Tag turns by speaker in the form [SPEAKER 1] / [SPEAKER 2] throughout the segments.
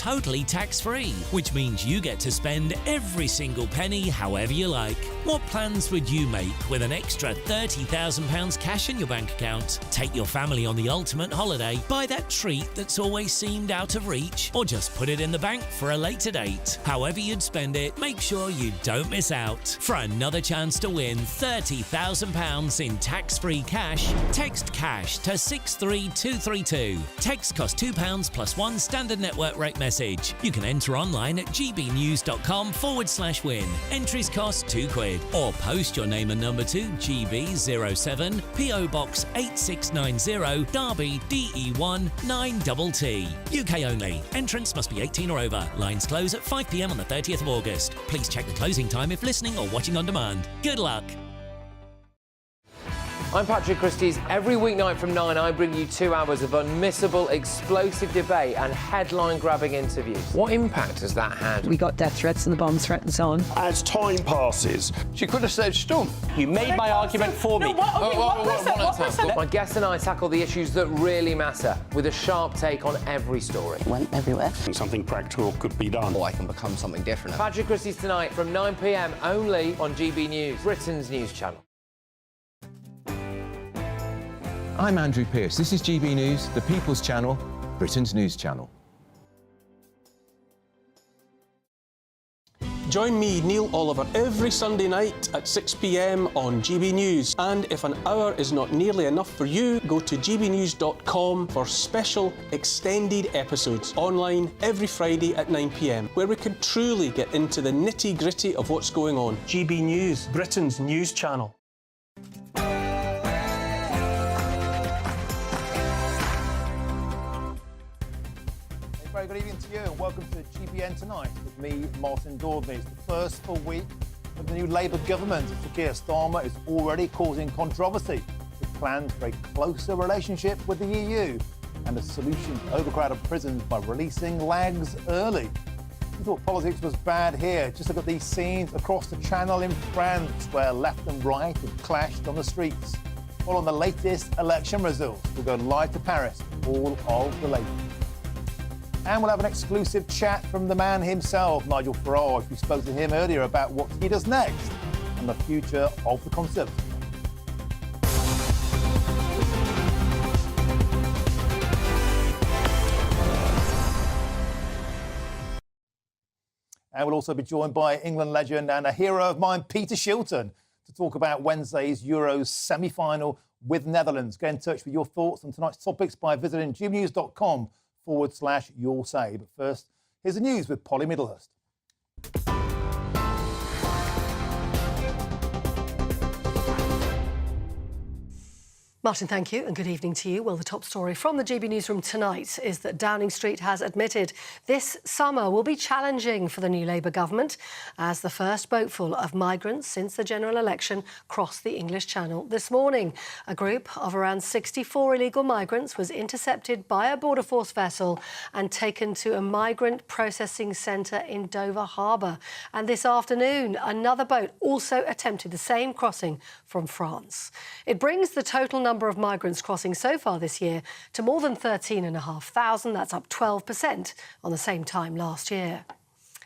[SPEAKER 1] totally tax-free, which means you get to spend every single penny however you like. What plans would you make with an extra £30,000 cash in your bank account? Take your family on the ultimate holiday, buy that treat that's always seemed out of reach, or just put it in the bank for a later date. However you'd spend it, make sure you don't miss out. For another chance to win £30,000 in tax-free cash, text CASH to 63232. Text costs £2 plus one standard network rate message. You can enter online at gbnews.com/win. Entries cost £2. Or post your name and number to GB07 PO Box 8690 Derby DE1 9TT. UK only. Entrance must be 18 or over. Lines close at 5 p.m. on the 30th of August. Please check the closing time if listening or watching on demand. Good luck.
[SPEAKER 2] I'm Patrick Christie's. Every weeknight from 9, I bring you 2 hours of unmissable, explosive debate and headline-grabbing interviews. What impact has that had?
[SPEAKER 3] We got death threats and the bomb threats on.
[SPEAKER 4] As time passes,
[SPEAKER 5] she could have said stump. You made my argument for me.
[SPEAKER 2] My guest and I tackle the issues that really matter with a sharp take on every story.
[SPEAKER 3] It went everywhere.
[SPEAKER 4] Something practical could be done.
[SPEAKER 5] I can become something different.
[SPEAKER 2] Patrick Christie's tonight from 9 p.m. only on GB News, Britain's news channel.
[SPEAKER 6] I'm Andrew Pearce. This is GB News, the People's Channel, Britain's news channel.
[SPEAKER 7] Join me, Neil Oliver, every Sunday night at 6 p.m. on GB News. And if an hour is not nearly enough for you, go to gbnews.com for special extended episodes online every Friday at 9 p.m, where we can truly get into the nitty-gritty of what's going on. GB News, Britain's news channel.
[SPEAKER 8] Very good evening to you and welcome to GBN Tonight with me, Martin Dawdley. It's the first full week of the new Labour government. Sir Keir Starmer is already causing controversy with plans for a closer relationship with the EU and a solution to overcrowded prisons by releasing lags early. We thought politics was bad here. Just look at these scenes across the channel in France where left and right have clashed on the streets. Following the latest election results, we'll go live to Paris for all of the latest. And we'll have an exclusive chat from the man himself, Nigel Farage. We spoke to him earlier about what he does next and the future of the Conservative. And we'll also be joined by England legend and a hero of mine, Peter Shilton, to talk about Wednesday's Euros semi-final with Netherlands. Get in touch with your thoughts on tonight's topics by visiting gbnews.com/your say. But first, here's the news with Polly Middlehurst.
[SPEAKER 9] Martin, thank you, and good evening to you. Well, the top story from the GB Newsroom tonight is that Downing Street has admitted this summer will be challenging for the new Labour government as the first boatful of migrants since the general election crossed the English Channel this morning. A group of around 64 illegal migrants was intercepted by a Border Force vessel and taken to a migrant processing centre in Dover Harbour. And this afternoon, another boat also attempted the same crossing from France. It brings the total number of migrants crossing so far this year to more than 13,500. That's up 12% on the same time last year.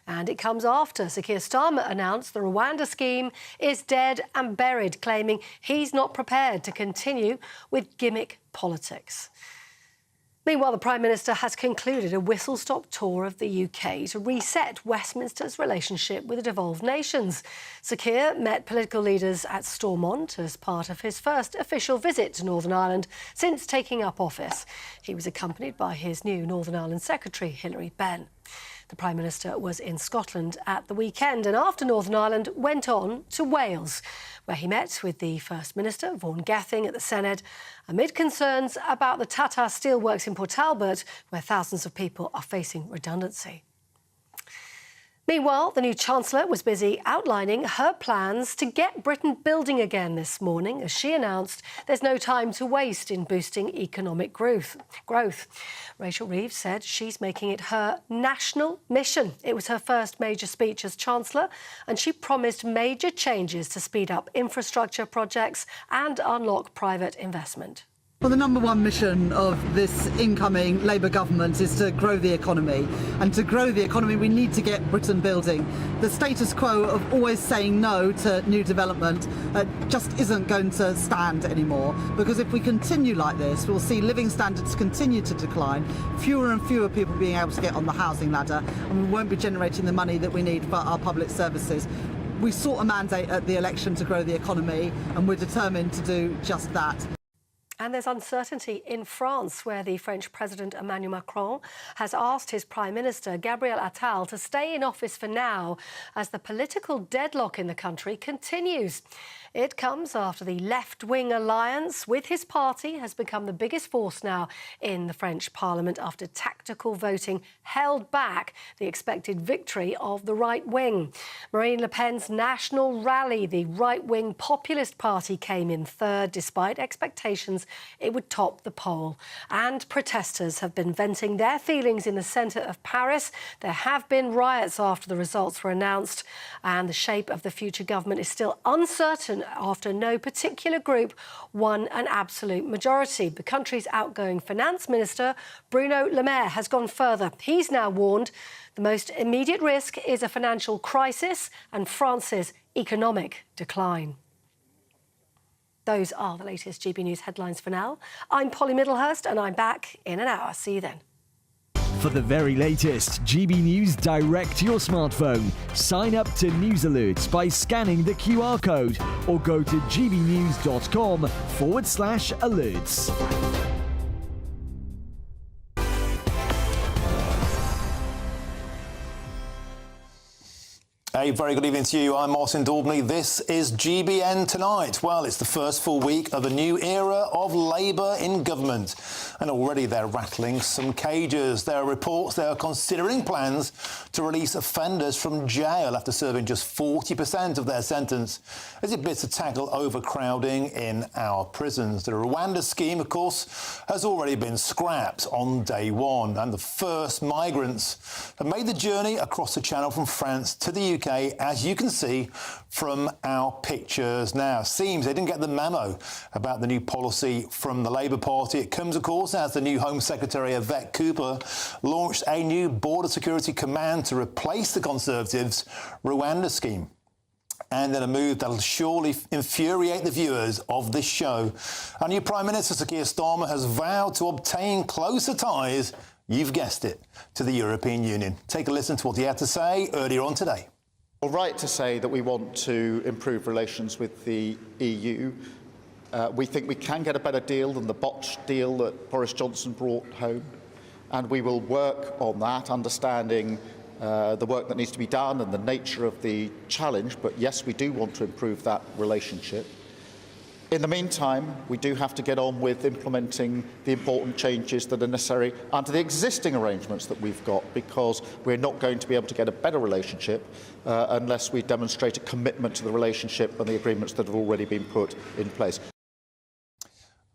[SPEAKER 9] And it comes after Sir Keir Starmer announced the Rwanda scheme is dead and buried, claiming he's not prepared to continue with gimmick politics. Meanwhile, the Prime Minister has concluded a whistle-stop tour of the UK to reset Westminster's relationship with the devolved nations. Sir Keir met political leaders at Stormont as part of his first official visit to Northern Ireland since taking up office. He was accompanied by his new Northern Ireland Secretary, Hilary Benn. The Prime Minister was in Scotland at the weekend and after Northern Ireland went on to Wales, where he met with the First Minister, Vaughan Gething, at the Senedd, amid concerns about the Tata Steelworks in Port Talbot, where thousands of people are facing redundancy. Meanwhile, the new Chancellor was busy outlining her plans to get Britain building again this morning as she announced there's no time to waste in boosting economic growth. Rachel Reeves said she's making it her national mission. It was her first major speech as Chancellor and she promised major changes to speed up infrastructure projects and unlock private investment.
[SPEAKER 10] Well, the number one mission of this incoming Labour government is to grow the economy. And to grow the economy, we need to get Britain building. The status quo of always saying no to new development just isn't going to stand anymore. Because if we continue like this, we'll see living standards continue to decline, fewer and fewer people being able to get on the housing ladder, and we won't be generating the money that we need for our public services. We sought a mandate at the election to grow the economy, and we're determined to do just that.
[SPEAKER 9] And there's uncertainty in France, where the French President Emmanuel Macron has asked his Prime Minister Gabriel Attal to stay in office for now as the political deadlock in the country continues. It comes after the left-wing alliance with his party has become the biggest force now in the French Parliament after tactical voting held back the expected victory of the right wing. Marine Le Pen's national rally, the right-wing populist party, came in third despite expectations it would top the poll. And protesters have been venting their feelings in the centre of Paris. There have been riots after the results were announced, and the shape of the future government is still uncertain after no particular group won an absolute majority. The country's outgoing finance minister, Bruno Le Maire, has gone further. He's now warned the most immediate risk is a financial crisis and France's economic decline. Those are the latest GB News headlines for now. I'm Polly Middlehurst and I'm back in an hour. See you then.
[SPEAKER 11] For the very latest GB News direct to your smartphone, sign up to News Alerts by scanning the QR code or go to gbnews.com/alerts.
[SPEAKER 8] A very good evening to you. I'm Martin Daubney. This is GBN Tonight. Well, it's the first full week of a new era of Labour in government. And already they're rattling some cages. There are reports they are considering plans to release offenders from jail after serving just 40% of their sentence as it bids to tackle overcrowding in our prisons. The Rwanda scheme, of course, has already been scrapped on day one. And the first migrants have made the journey across the Channel from France to the UK, as you can see from our pictures now. Seems they didn't get the memo about the new policy from the Labour Party. It comes, of course, as the new Home Secretary, Yvette Cooper, launched a new border security command to replace the Conservatives' Rwanda scheme. And in a move that'll surely infuriate the viewers of this show, our new Prime Minister, Sir Keir Starmer, has vowed to obtain closer ties, you've guessed it, to the European Union. Take a listen to what he had to say earlier on today.
[SPEAKER 12] Well, right to say that we want to improve relations with the EU. We think we can get a better deal than the botched deal that Boris Johnson brought home, and we will work on that, understanding the work that needs to be done and the nature of the challenge. But yes, we do want to improve that relationship. In the meantime, we do have to get on with implementing the important changes that are necessary under the existing arrangements that we've got, because we're not going to be able to get a better relationship unless we demonstrate a commitment to the relationship and the agreements that have already been put in place.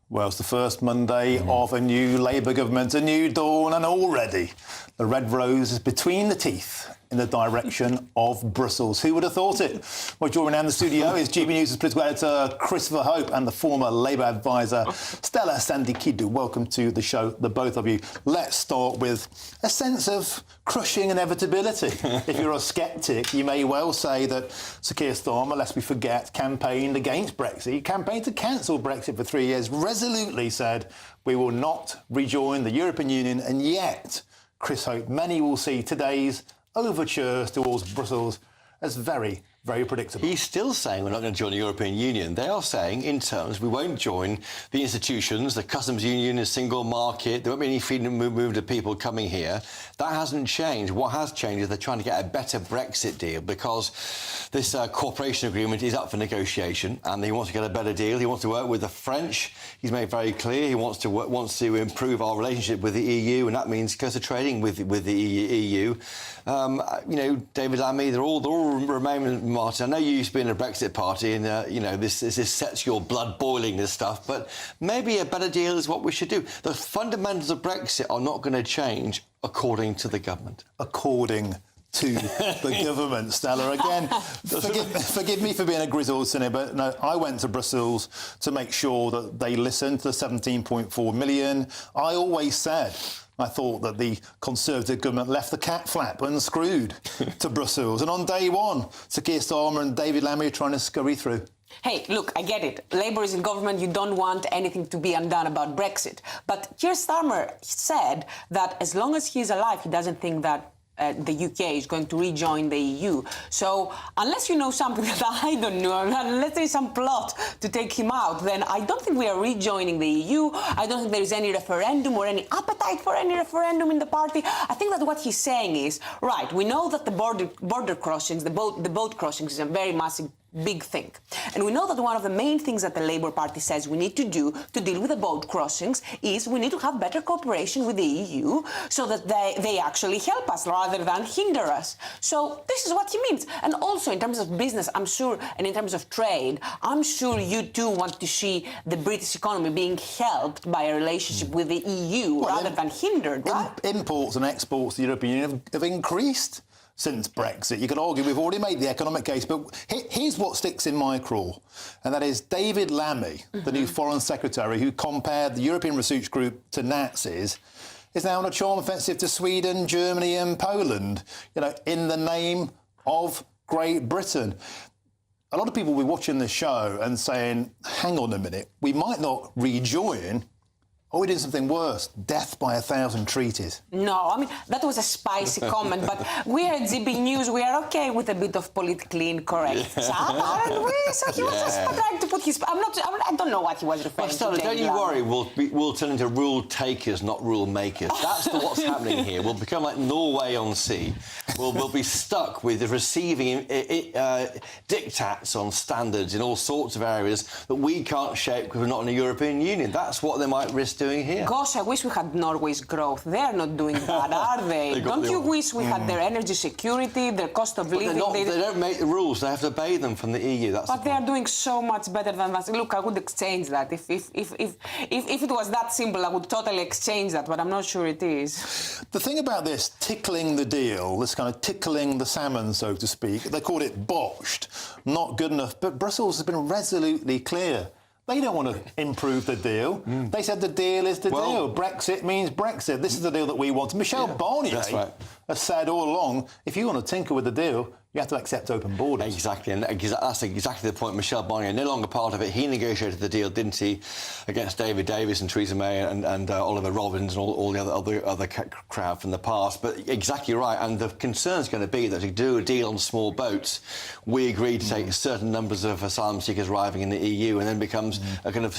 [SPEAKER 8] Well, it's the first Monday of a new Labour government, a new dawn, and already the red rose is between the teeth in the direction of Brussels. Who would have thought it? Well, joining now in the studio is GB News' political editor Christopher Hope and the former Labour advisor Stella Sandikidu. Welcome to the show, the both of you. Let's start with a sense of crushing inevitability. If you're a sceptic, you may well say that Sir Keir Starmer, lest we forget, campaigned against Brexit, campaigned to cancel Brexit for 3 years, resolutely said we will not rejoin the European Union, and yet, Chris Hope, many will see today's overtures towards Brussels as very, very predictable.
[SPEAKER 13] He's still saying we're not going to join the European Union. They are saying, in terms, we won't join the institutions, the customs union, the single market. There won't be any freedom of movement of people coming here. That hasn't changed. What has changed is they're trying to get a better Brexit deal, because this cooperation agreement is up for negotiation, and he wants to get a better deal. He wants to work with the French. He's made very clear he wants to improve our relationship with the EU, and that means closer trading with the EU. You know, David Lammy, they're all remain. Martin, I know you used to be in a Brexit party, and this sets your blood boiling, this stuff, but maybe a better deal is what we should do. The fundamentals of Brexit are not going to change according to the government.
[SPEAKER 8] According to the government, Stella. Again, forgive me for being a grizzled cynic, but no, I went to Brussels to make sure that they listened to the 17.4 million. I always said I thought that the Conservative government left the cat flap unscrewed to Brussels. And on day one, Sir Keir Starmer and David Lammy are trying to scurry through.
[SPEAKER 14] Hey, look, I get it. Labour is in government. You don't want anything to be undone about Brexit. But Keir Starmer said that as long as he's alive, he doesn't think that the UK is going to rejoin the EU. So unless you know something that I don't know, unless there's some plot to take him out, then I don't think we are rejoining the EU. I don't think there is any referendum or any appetite for any referendum in the party. I think that what he's saying is, right, we know that the border crossings, the boat crossings is a very massive big thing. And we know that one of the main things that the Labour Party says we need to do to deal with the boat crossings is we need to have better cooperation with the EU so that they actually help us rather than hinder us. So this is what he means. And also in terms of business, I'm sure, and in terms of trade, I'm sure you too want to see the British economy being helped by a relationship with the EU rather than hindered, right?
[SPEAKER 8] Imports and exports to the European Union have increased since Brexit. You could argue we've already made the economic case, but here's what sticks in my craw, and that is David Lammy, the new Foreign Secretary, who compared the European Research Group to Nazis, is now on a charm offensive to Sweden, Germany and Poland, in the name of Great Britain. A lot of people will be watching this show and saying, hang on a minute, we might not rejoin, or we did something worse, death by 1,000 treaties.
[SPEAKER 14] No, I mean, that was a spicy comment, but we at GBNews, we are okay with a bit of politically incorrect stuff, aren't we? So he was just trying to put his... I don't know what he was referring to.
[SPEAKER 13] Stella, don't you worry, we'll turn into rule takers, not rule makers. That's what's happening here. We'll become like Norway on sea. We'll be stuck with receiving diktats on standards in all sorts of areas that we can't shape because we're not in the European Union. That's what they might risk doing here.
[SPEAKER 14] Gosh, I wish we had Norway's growth. They're not doing that, are they? Don't you wish we had their energy security, their cost of living?
[SPEAKER 13] They don't make the rules. They have to obey them from the EU.
[SPEAKER 14] But they are doing so much better than us. Look, I would exchange that. If it was that simple, I would totally exchange that, but I'm not sure it is.
[SPEAKER 8] The thing about this tickling the deal, this kind of tickling the salmon, so to speak, they called it botched, not good enough, but Brussels has been resolutely clear. They don't want to improve the deal. They said the deal is the deal. Brexit means Brexit. This is the deal that we want. Michel Barnier has said all along, if you want to tinker with the deal, you have to accept open borders.
[SPEAKER 13] Exactly, and that's exactly the point. Michel Barnier, no longer part of it. He negotiated the deal, didn't he, against David Davis and Theresa May and Oliver Robbins and all the other crowd from the past. But exactly right, and the concern's going to be that to do a deal on small boats, we agree to take certain numbers of asylum seekers arriving in the EU, and then becomes a kind of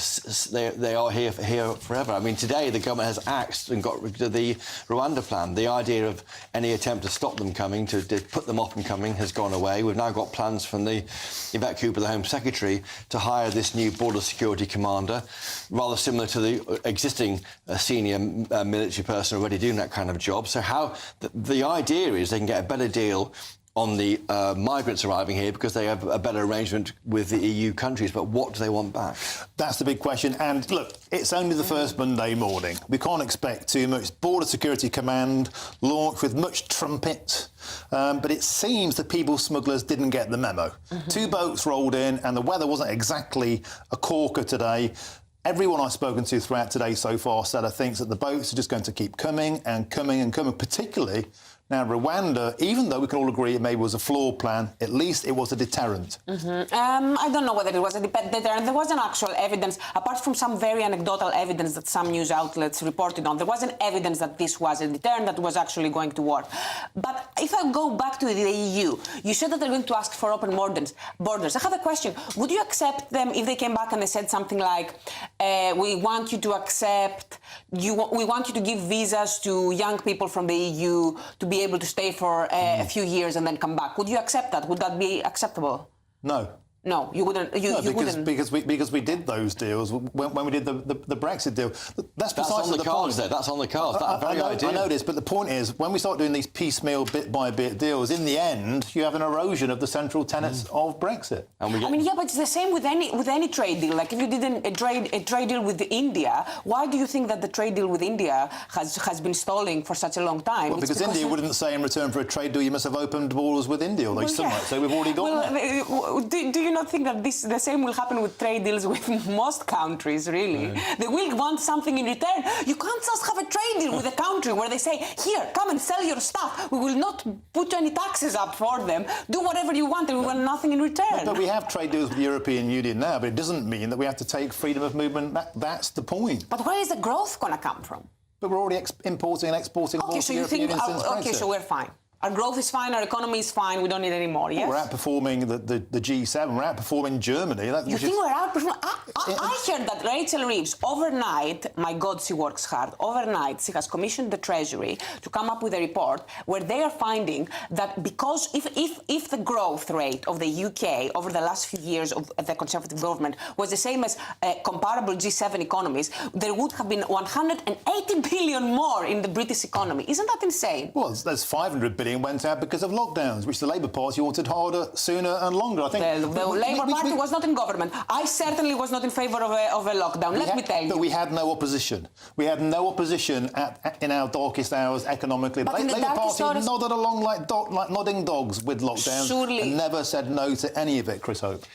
[SPEAKER 13] they are here forever. I mean, today the government has axed and got rid of the Rwanda plan. The idea of any attempt to stop them coming, to put them off from coming, has gone away. We've now got plans from the Yvette Cooper, the Home Secretary, to hire this new border security commander, rather similar to the existing senior military person already doing that kind of job. So the idea is they can get a better deal on the migrants arriving here because they have a better arrangement with the EU countries. But what do they want back?
[SPEAKER 8] That's the big question. And look, it's only the first Monday morning. We can't expect too much. Border Security Command launched with much trumpet. But it seems the people smugglers didn't get the memo. 2 boats rolled in and the weather wasn't exactly a corker today. Everyone I've spoken to throughout today so far said thinks that the boats are just going to keep coming and coming and coming, particularly now, Rwanda, even though we can all agree it maybe was a flawed plan, at least it was a deterrent.
[SPEAKER 14] I don't know whether it was a deterrent. There wasn't actual evidence, apart from some very anecdotal evidence that some news outlets reported on. There wasn't evidence that this was a deterrent that was actually going to work. But if I go back to the EU, you said that they're going to ask for open borders. I have a question. Would you accept them if they came back and they said something like, we want you to accept, we want you to give visas to young people from the EU to be able to stay for a few years and then come back? Would you accept that? Would that be acceptable?
[SPEAKER 8] No.
[SPEAKER 14] No, you wouldn't.
[SPEAKER 8] Because we did those deals when we did the Brexit deal. That's
[SPEAKER 13] on the cards there. That's on the cards.
[SPEAKER 8] I know this, but the point is, when we start doing these piecemeal, bit-by-bit deals, in the end, you have an erosion of the central tenets of Brexit.
[SPEAKER 14] I mean, yeah, but it's the same with any trade deal. Like if you did a trade deal with India, why do you think that the trade deal with India has been stalling for such a long time?
[SPEAKER 8] Well, because India wouldn't say in return for a trade deal you must have opened borders with India, although some might say we've already got that.
[SPEAKER 14] Do you not think that the same will happen with trade deals with most countries, really? They will want something in return. You can't just have a trade deal with a country where they say, here, come and sell your stuff. We will not put any taxes up for them. Do whatever you want and we want nothing in return.
[SPEAKER 8] But we have trade deals with the European Union now, but it doesn't mean that we have to take freedom of movement. That's the point.
[SPEAKER 14] But where is the growth going to come from?
[SPEAKER 8] But we're already importing and exporting more to the European Union since Brexit.
[SPEAKER 14] Okay, so we're fine. Our growth is fine, our economy is fine, we don't need any more, yes?
[SPEAKER 8] Well, we're outperforming the G7, we're outperforming Germany.
[SPEAKER 14] You think we're outperforming? I heard that Rachel Reeves, overnight, my God, she works hard, overnight she has commissioned the Treasury to come up with a report where they are finding that because if the growth rate of the UK over the last few years of the Conservative government was the same as comparable G7 economies, there would have been 180 billion more in the British economy. Isn't that insane?
[SPEAKER 8] Well, there's 500 billion went out because of lockdowns, which the Labour Party wanted harder, sooner and longer. I think
[SPEAKER 14] the Labour Party was not in government. I certainly was not in favour of a lockdown, let me tell you.
[SPEAKER 8] But we had no opposition. We had no opposition in our darkest hours economically.
[SPEAKER 14] But
[SPEAKER 8] the Labour Party
[SPEAKER 14] hours...
[SPEAKER 8] nodded along like nodding dogs with lockdowns and never said no to any of it, Chris Hope.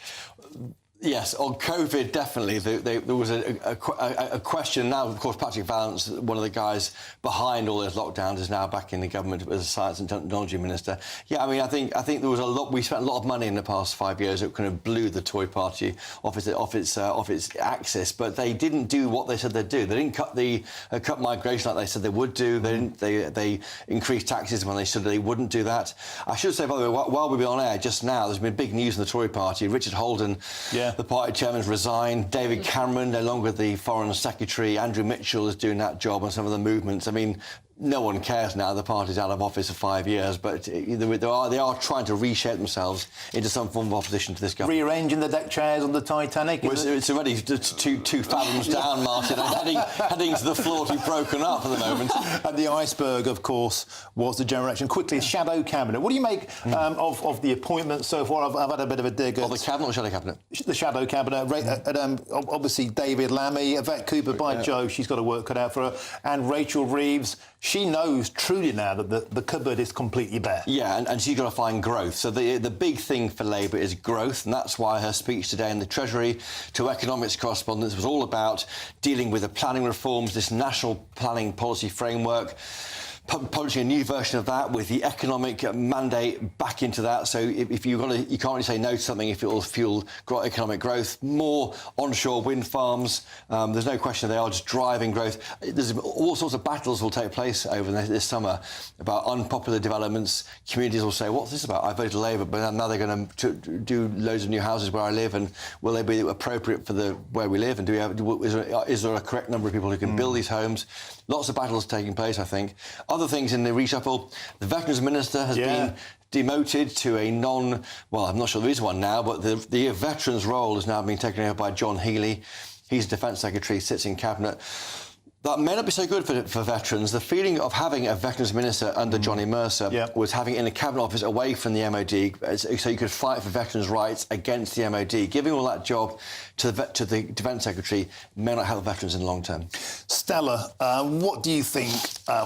[SPEAKER 13] Yes, on COVID, definitely. There was a question. Now, of course, Patrick Vallance, one of the guys behind all those lockdowns, is now back in the government as a Science and Technology Minister. Yeah, I mean, I think there was a lot. We spent a lot of money in the past 5 years. It kind of blew the Tory party off its axis. But they didn't do what they said they'd do. They didn't cut migration like they said they would do. They increased taxes when they said they wouldn't do that. I should say, by the way, while we were on air just now, there's been big news in the Tory party. Richard Holden. Yeah. The party chairman's resigned. David Cameron, no longer the Foreign Secretary. Andrew Mitchell is doing that job on some of the movements. I mean, no one cares now. The party's out of office for 5 years, but they are trying to reshape themselves into some form of opposition to this government.
[SPEAKER 8] Rearranging the deck chairs on the Titanic.
[SPEAKER 13] Well, it's already two fathoms down, Martin, and heading to the floor to be broken up at the moment.
[SPEAKER 8] And the iceberg, of course, was the generation. Quickly, shadow cabinet. What do you make of the appointments so far? I've had a bit of a dig at...
[SPEAKER 13] the cabinet or shadow cabinet?
[SPEAKER 8] The shadow cabinet. Obviously, David Lammy, Yvette Cooper, by Jove, she's got a work cut out for her, and Rachel Reeves. She knows truly now that the cupboard is completely bare.
[SPEAKER 13] Yeah, and she's got to find growth. So the big thing for Labour is growth, and that's why her speech today in the Treasury to economics correspondents was all about dealing with the planning reforms, this national planning policy framework, publishing a new version of that with the economic mandate back into that. So if you can't really say no to something if it will fuel economic growth. More onshore wind farms. There's no question they are just driving growth. There's all sorts of battles will take place over this summer about unpopular developments. Communities will say, what's this about? I voted Labour, but now they're going to do loads of new houses where I live, and will they be appropriate for where we live? And is there a correct number of people who can build these homes? Lots of battles taking place, I think. Other things in the reshuffle, the Veterans Minister has been demoted to a I'm not sure there is one now, but the Veterans role has now been taken over by John Healey. He's Defence Secretary, sits in Cabinet. That may not be so good for veterans. The feeling of having a Veterans Minister under Johnny Mercer was having it in a Cabinet office away from the MOD, so you could fight for veterans' rights against the MOD. Giving all that job to the Defence Secretary may not help veterans in the long term.
[SPEAKER 8] Stella, what do you think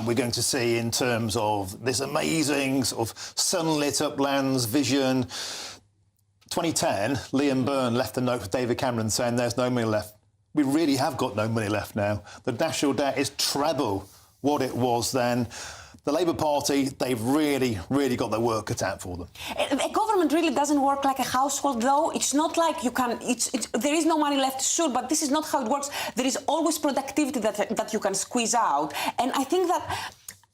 [SPEAKER 8] we're going to see in terms of this amazing sort of sunlit uplands vision? 2010, Liam Byrne left a note for David Cameron saying there's no money left. We really have got no money left now. The national debt is treble what it was then. The Labour Party, they've really, really got their work cut out for them.
[SPEAKER 14] A government really doesn't work like a household, though. It's not like you can... there is no money left, sure, but this is not how it works. There is always productivity that you can squeeze out. And I think that...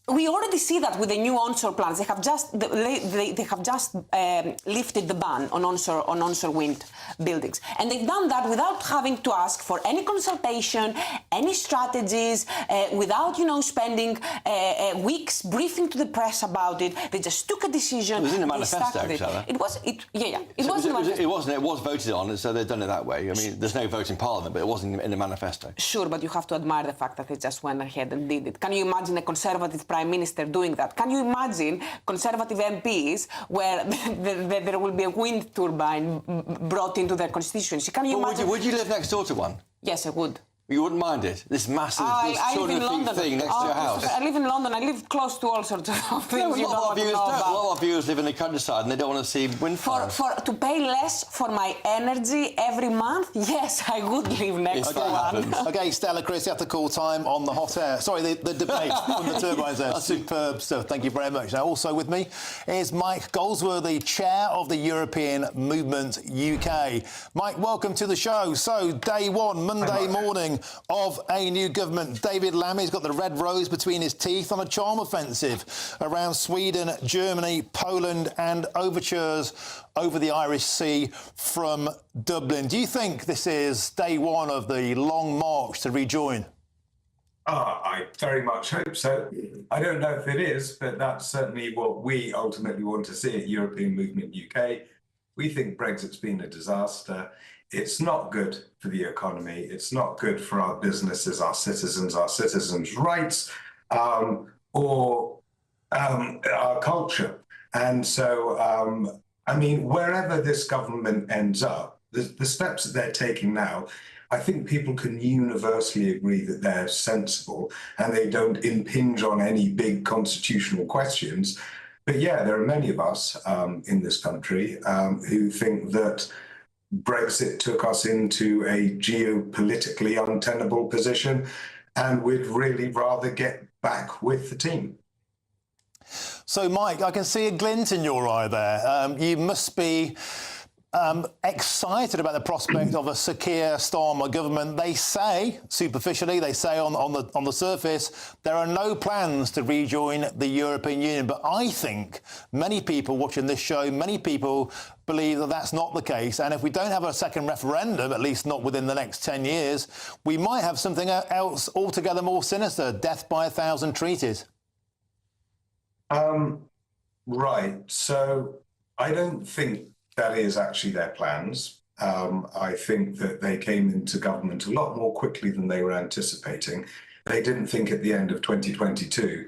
[SPEAKER 14] We already see that with the new onshore plans. They have just lifted the ban on onshore wind buildings, and they've done that without having to ask for any consultation, any strategies, without spending weeks briefing to the press about it. They just took a decision.
[SPEAKER 13] It was in the manifesto,
[SPEAKER 14] It was in the manifesto.
[SPEAKER 13] It wasn't. It was voted on, so they've done it that way. I mean, there's no vote in Parliament, but it wasn't in the manifesto.
[SPEAKER 14] Sure, but you have to admire the fact that they just went ahead and did it. Can you imagine a Conservative Prime Minister doing that? Can you imagine Conservative MPs where there will be a wind turbine brought into their constituency? Can you imagine?
[SPEAKER 13] Would you live next door to one?
[SPEAKER 14] Yes, I would.
[SPEAKER 13] You wouldn't mind it? This massive, this 200 feet thing next to your house?
[SPEAKER 14] I live in London. I live close to all sorts of things.
[SPEAKER 13] A lot of our viewers live in the countryside and they don't want to see wind farms.
[SPEAKER 14] To pay less for my energy every month? Yes, I would live next to one.
[SPEAKER 8] OK, Stella, Chris, you have to call time on the hot air. Sorry, the debate from the turbines there. Superb stuff. Thank you very much. Now, also with me is Mike Goldsworthy, Chair of the European Movement UK. Mike, welcome to the show. So, day one, Monday morning of a new government. David Lammy's got the red rose between his teeth on a charm offensive around Sweden, Germany, Poland and overtures over the Irish Sea from Dublin. Do you think this is day one of the long march to rejoin?
[SPEAKER 15] I very much hope so. I don't know if it is, but that's certainly what we ultimately want to see at European Movement UK. We think Brexit's been a disaster. It's not good for the economy. It's not good for our businesses, our citizens' rights, or our culture. And so, I mean, wherever this government ends up, the steps that they're taking now, I think people can universally agree that they're sensible and they don't impinge on any big constitutional questions. But yeah, there are many of us in this country who think that Brexit took us into a geopolitically untenable position, and we'd really rather get back with the team.
[SPEAKER 8] So, Mike, I can see a glint in your eye there. You must be excited about the prospect of a Sir Keir Starmer government. They say, superficially, they say on the surface, there are no plans to rejoin the European Union. But I think many people watching this show, many people believe that that's not the case. And if we don't have a second referendum, at least not within the next 10 years, we might have something else altogether more sinister, death by 1,000 treaties.
[SPEAKER 15] Right. So I don't think that is actually their plans. I think that they came into government a lot more quickly than they were anticipating. They didn't think at the end of 2022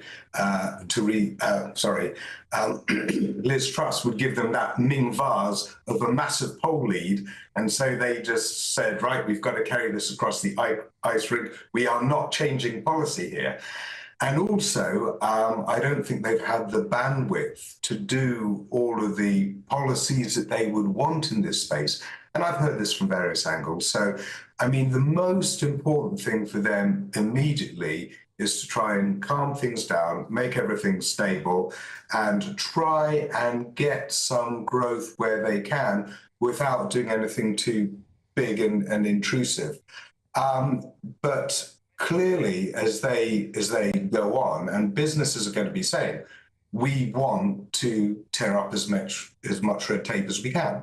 [SPEAKER 15] Liz Truss would give them that Ming vase of a massive poll lead. And so they just said, right, we've got to carry this across the ice rink. We are not changing policy here. And also, I don't think they've had the bandwidth to do all of the policies that they would want in this space. And I've heard this from various angles. So, I mean, the most important thing for them immediately is to try and calm things down, make everything stable, and try and get some growth where they can without doing anything too big and intrusive. But clearly, as they go on, and businesses are going to be saying, we want to tear up as much red tape as we can.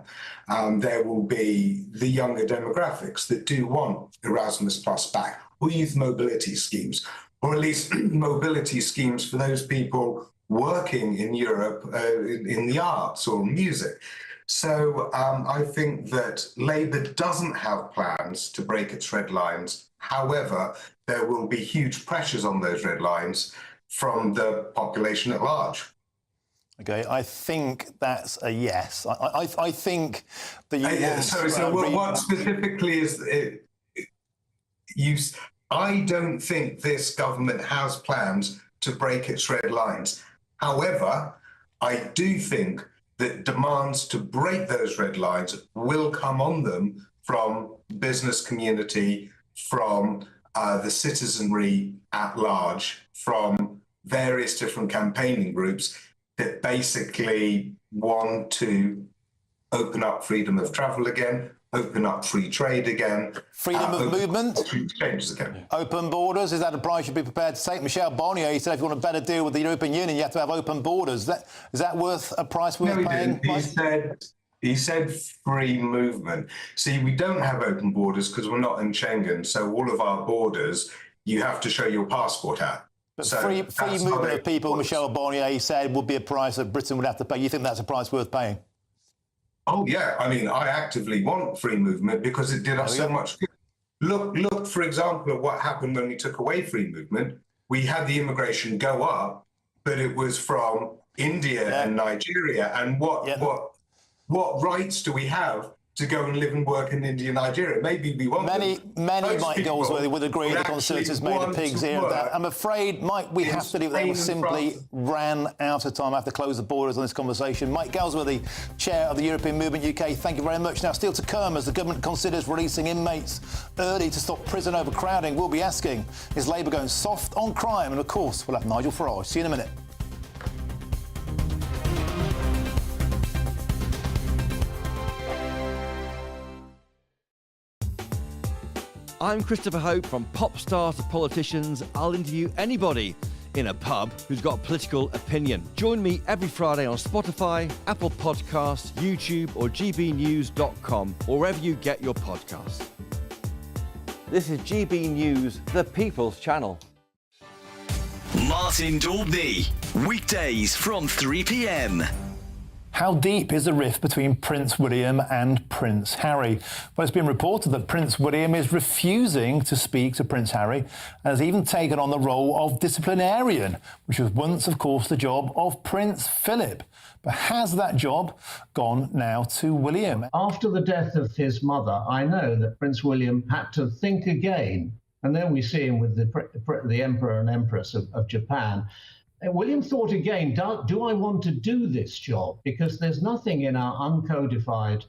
[SPEAKER 15] There will be the younger demographics that do want Erasmus Plus back, or youth mobility schemes, or at least mobility schemes for those people working in Europe in the arts or music. So I think that Labour doesn't have plans to break its red lines. However, there will be huge pressures on those red lines from the population at large.
[SPEAKER 8] OK, I think that's a yes. I think that
[SPEAKER 15] you... what specifically is it? I don't think this government has plans to break its red lines. However, I do think that demands to break those red lines will come on them from business community, from the citizenry at large, from various different campaigning groups that basically want to open up freedom of travel again, open up free trade again.
[SPEAKER 8] Freedom of movement?
[SPEAKER 15] Changes again.
[SPEAKER 8] Open borders, is that a price you'd be prepared to take? Michel Barnier said if you want a better deal with the European Union, you have to have open borders. Is that worth a price worth paying?
[SPEAKER 15] He said free movement. See, we don't have open borders because we're not in Schengen. So all of our borders, you have to show your passport at.
[SPEAKER 8] But free movement of people, Michel Barnier said, would be a price that Britain would have to pay. You think that's a price worth paying?
[SPEAKER 15] Oh, yeah. I mean, I actively want free movement because it did us so much good. Look, for example, at what happened when we took away free movement. We had the immigration go up, but it was from India and Nigeria. And what rights do we have to go and live and work in India and Nigeria? Maybe we want
[SPEAKER 8] many Mike Goldsworthy would agree the Conservatives made a pig's ear of that. I'm afraid, Mike, we have to do that. We simply ran out of time. I have to close the borders on this conversation. Mike Goldsworthy, Chair of the European Movement UK, thank you very much. Now, still to come, as the government considers releasing inmates early to stop prison overcrowding, we'll be asking, is Labour going soft on crime? And, of course, we'll have Nigel Farage. See you in a minute.
[SPEAKER 16] I'm Christopher Hope. From pop stars to politicians, I'll interview anybody in a pub who's got a political opinion. Join me every Friday on Spotify, Apple Podcasts, YouTube or gbnews.com, or wherever you get your podcasts. This is GB News, the People's Channel.
[SPEAKER 11] Martin Daubney, weekdays from 3 p.m.
[SPEAKER 8] How deep is the rift between Prince William and Prince Harry? Well, it's been reported that Prince William is refusing to speak to Prince Harry and has even taken on the role of disciplinarian, which was once, of course, the job of Prince Philip. But has that job gone now to William?
[SPEAKER 17] After the death of his mother, I know that Prince William had to think again. And then we see him with the Emperor and Empress of Japan. William thought again, do I want to do this job? Because there's nothing in our uncodified,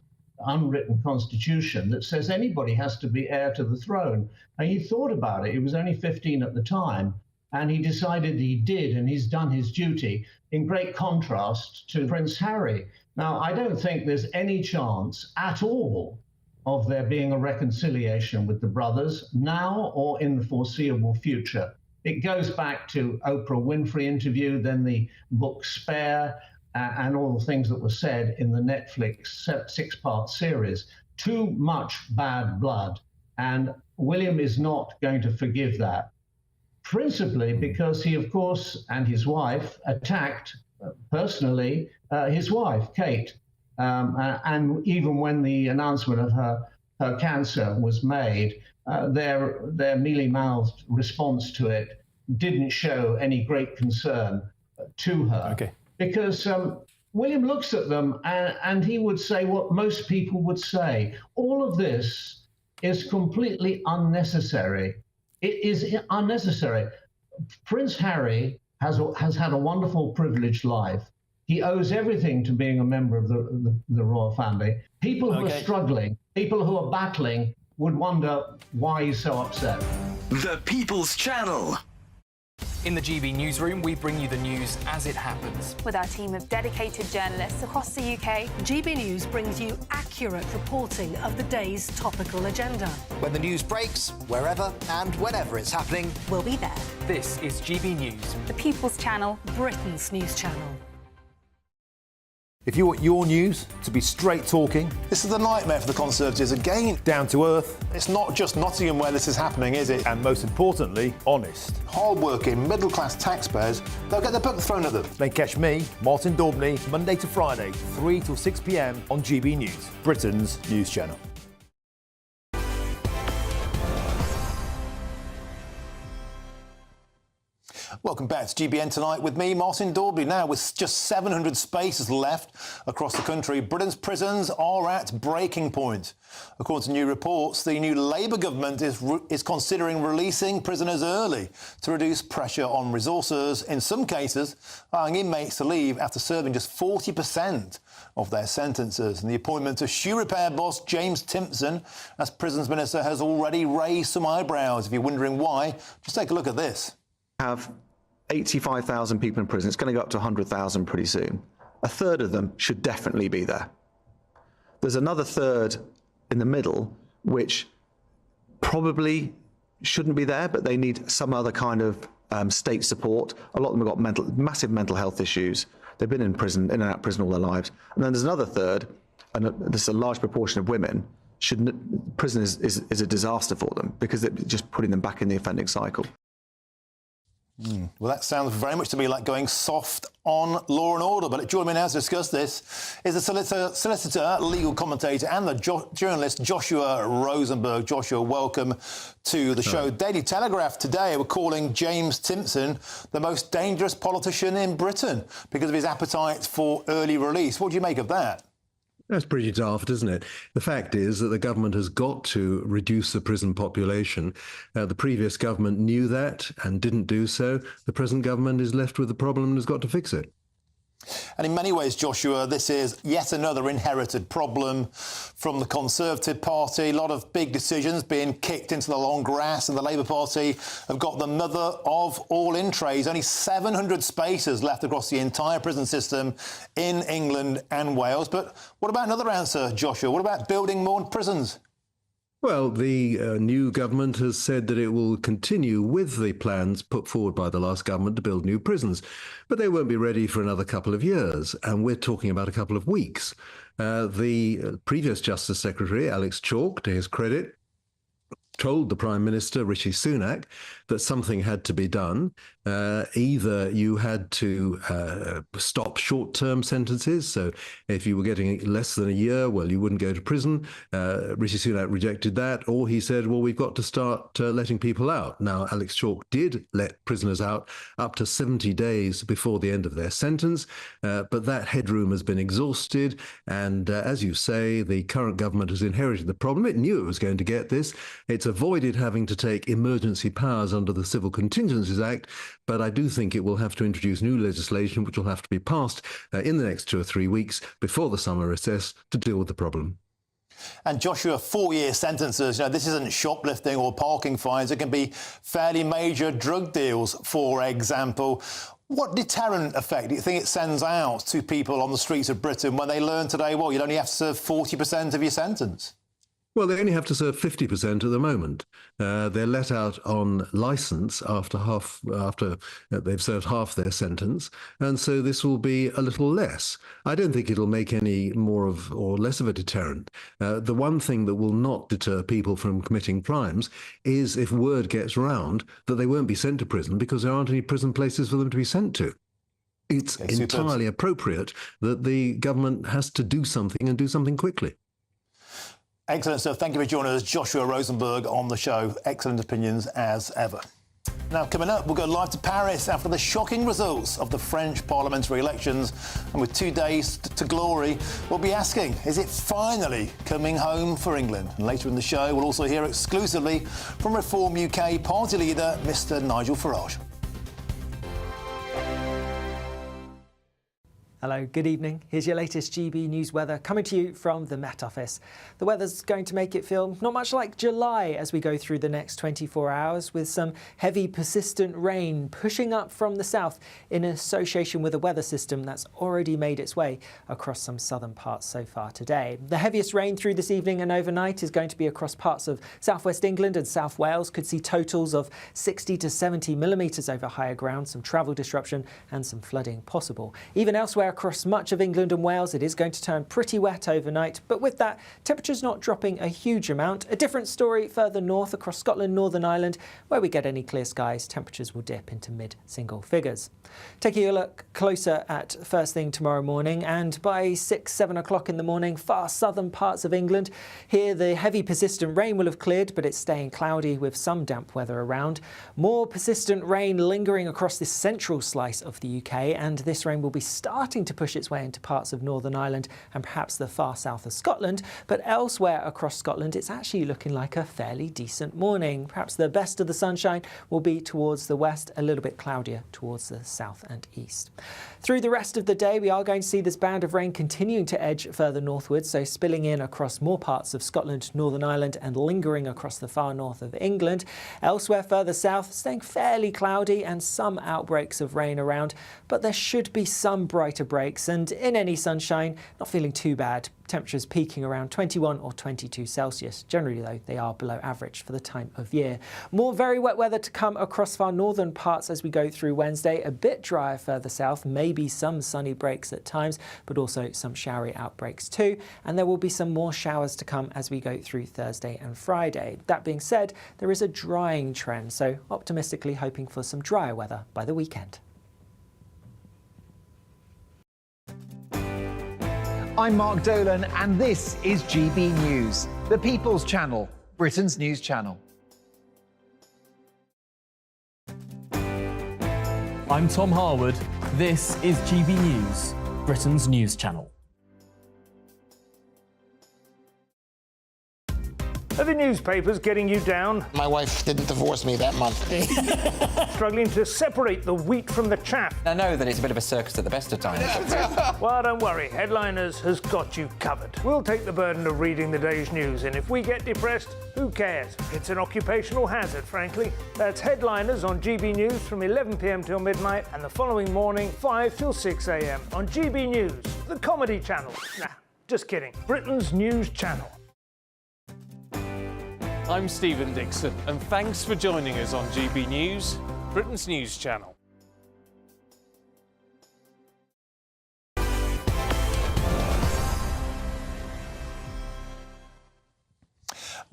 [SPEAKER 17] unwritten constitution that says anybody has to be heir to the throne. And he thought about it. He was only 15 at the time, and he decided he did, and he's done his duty, in great contrast to Prince Harry. Now, I don't think there's any chance at all of there being a reconciliation with the brothers now or in the foreseeable future. It goes back to Oprah Winfrey interview, then the book Spare, and all the things that were said in the Netflix 6-part series. Too much bad blood. And William is not going to forgive that, principally because he, of course, and his wife attacked personally his wife, Kate. And even when the announcement of her cancer was made, their mealy-mouthed response to it didn't show any great concern to her. Okay. Because William looks at them and he would say what most people would say. All of this is completely unnecessary. It is unnecessary. Prince Harry has had a wonderful, privileged life. He owes everything to being a member of the royal family. People who are struggling, people who are battling, would wonder why he's so upset.
[SPEAKER 11] The People's Channel.
[SPEAKER 18] In the GB newsroom, we bring you the news as it happens.
[SPEAKER 19] With our team of dedicated journalists across the UK,
[SPEAKER 9] GB News brings you accurate reporting of the day's topical agenda.
[SPEAKER 20] When the news breaks, wherever and whenever it's happening,
[SPEAKER 19] we'll be there.
[SPEAKER 18] This is GB News.
[SPEAKER 19] The People's Channel.
[SPEAKER 9] Britain's news channel.
[SPEAKER 8] If you want your news to be straight talking, this is the nightmare for the Conservatives. Again, down to earth. It's not just Nottingham where this is happening, is it? And most importantly, honest. Hard-working, middle-class taxpayers, they'll get their book thrown at them. They catch me, Martin Daubney, Monday to Friday, 3 till 6 p.m. on GB News, Britain's news channel. Welcome back to GBN Tonight with me, Martin Daubney. Now, with just 700 spaces left across the country, Britain's prisons are at breaking point. According to new reports, the new Labour government is considering releasing prisoners early to reduce pressure on resources, in some cases allowing inmates to leave after serving just 40% of their sentences. And the appointment of shoe repair boss James Timpson as Prisons Minister has already raised some eyebrows. If you're wondering why, just take a look at this.
[SPEAKER 21] Have 85,000 people in prison. It's going to go up to 100,000 pretty soon. A third of them should definitely be there. There's another third in the middle, which probably shouldn't be there, but they need some other kind of state support. A lot of them have got massive mental health issues. They've been in prison, in and out of prison all their lives. And then there's another third, and there's a large proportion of women. Prison is a disaster for them because it's just putting them back in the offending cycle.
[SPEAKER 8] Well, that sounds very much to me like going soft on law and order. But joining me now to discuss this is the solicitor, legal commentator and the journalist Joshua Rosenberg. Joshua, welcome to the show. Daily Telegraph today were calling James Timpson the most dangerous politician in Britain because of his appetite for early release. What do you make of that?
[SPEAKER 1] That's pretty daft, isn't it? The fact is that the government has got to reduce the prison population. The previous government knew that and didn't do so. The present government is left with the problem and has got to fix it.
[SPEAKER 8] And in many ways, Joshua, this is yet another inherited problem from the Conservative Party. A lot of big decisions being kicked into the long grass, and the Labour Party have got the mother of all in trays. Only 700 spaces left across the entire prison system in England and Wales. But what about another answer, Joshua? What about building more prisons?
[SPEAKER 1] Well, the new government has said that it will continue with the plans put forward by the last government to build new prisons, but they won't be ready for another couple of years, and we're talking about a couple of weeks. The previous Justice Secretary, Alex Chalk, to his credit, told the Prime Minister, Rishi Sunak, that something had to be done. Either you had to stop short-term sentences, so if you were getting less than a year, well, you wouldn't go to prison. Rishi Sunak rejected that, or he said, well, we've got to start letting people out. Now, Alex Chalk did let prisoners out up to 70 days before the end of their sentence, but that headroom has been exhausted, and as you say, the current government has inherited the problem. It knew it was going to get this. It's avoided having to take emergency powers under the Civil Contingencies Act, but I do think it will have to introduce new legislation which will have to be passed in the next 2 or 3 weeks before the summer recess to deal with the problem.
[SPEAKER 8] And Joshua, 4-year sentences, this isn't shoplifting or parking fines. It can be fairly major drug deals, for example. What deterrent effect do you think it sends out to people on the streets of Britain when they learn today, well, you'd only have to serve 40% of your sentence?
[SPEAKER 1] Well, they only have to serve 50% at the moment. They're let out on licence after they've served half their sentence, and so this will be a little less. I don't think it'll make any more of or less of a deterrent. The one thing that will not deter people from committing crimes is if word gets round that they won't be sent to prison because there aren't any prison places for them to be sent to. It's entirely appropriate that the government has to do something and do something quickly.
[SPEAKER 8] Excellent stuff. Thank you for joining us, Joshua Rosenberg, on the show. Excellent opinions as ever. Now, coming up, we'll go live to Paris after the shocking results of the French parliamentary elections. And with 2 days to glory, we'll be asking, is it finally coming home for England? And later in the show, we'll also hear exclusively from Reform UK party leader, Mr. Nigel Farage.
[SPEAKER 22] Hello, good evening. Here's your latest GB News weather coming to you from the Met Office. The weather's going to make it feel not much like July as we go through the next 24 hours, with some heavy persistent rain pushing up from the south in association with a weather system that's already made its way across some southern parts so far today. The heaviest rain through this evening and overnight is going to be across parts of southwest England and South Wales. Could see totals of 60 to 70 millimetres over higher ground, some travel disruption and some flooding possible. Even elsewhere across much of England and Wales, it is going to turn pretty wet overnight, but with that, temperatures not dropping a huge amount. A different story further north across Scotland, Northern Ireland, where we get any clear skies, temperatures will dip into mid-single figures. Taking a look closer at first thing tomorrow morning, and by 6-7 o'clock in the morning, far southern parts of England. Here the heavy persistent rain will have cleared, but it's staying cloudy with some damp weather around. More persistent rain lingering across this central slice of the UK, and this rain will be starting to push its way into parts of Northern Ireland and perhaps the far south of Scotland, but elsewhere across Scotland it's actually looking like a fairly decent morning. Perhaps the best of the sunshine will be towards the west, a little bit cloudier towards the south and east. Through the rest of the day we are going to see this band of rain continuing to edge further northwards, so spilling in across more parts of Scotland, Northern Ireland and lingering across the far north of England. Elsewhere further south staying fairly cloudy and some outbreaks of rain around, but there should be some brighter breaks, and in any sunshine, not feeling too bad. Temperatures peaking around 21 or 22 Celsius. Generally, though, they are below average for the time of year. More very wet weather to come across far northern parts as we go through Wednesday. A bit drier further south, maybe some sunny breaks at times, but also some showery outbreaks too. And there will be some more showers to come as we go through Thursday and Friday. That being said, there is a drying trend, so optimistically hoping for some drier weather by the weekend.
[SPEAKER 3] I'm Mark Dolan, and this is GB News, the People's Channel, Britain's news channel.
[SPEAKER 4] I'm Tom Harwood. This is GB News, Britain's news channel.
[SPEAKER 23] Are the newspapers getting you down?
[SPEAKER 24] My wife didn't divorce me that month.
[SPEAKER 23] Struggling to separate the wheat from the chaff?
[SPEAKER 5] I know that it's a bit of a circus at the best of times.
[SPEAKER 23] Well, don't worry, Headliners has got you covered. We'll take the burden of reading the day's news, and if we get depressed, who cares? It's an occupational hazard, frankly. That's Headliners on GB News from 11 p.m. till midnight, and the following morning, 5 till 6 a.m. on GB News, the comedy channel. Nah, just kidding. Britain's news channel.
[SPEAKER 25] I'm Stephen Dixon, and thanks for joining us on GB News, Britain's news channel.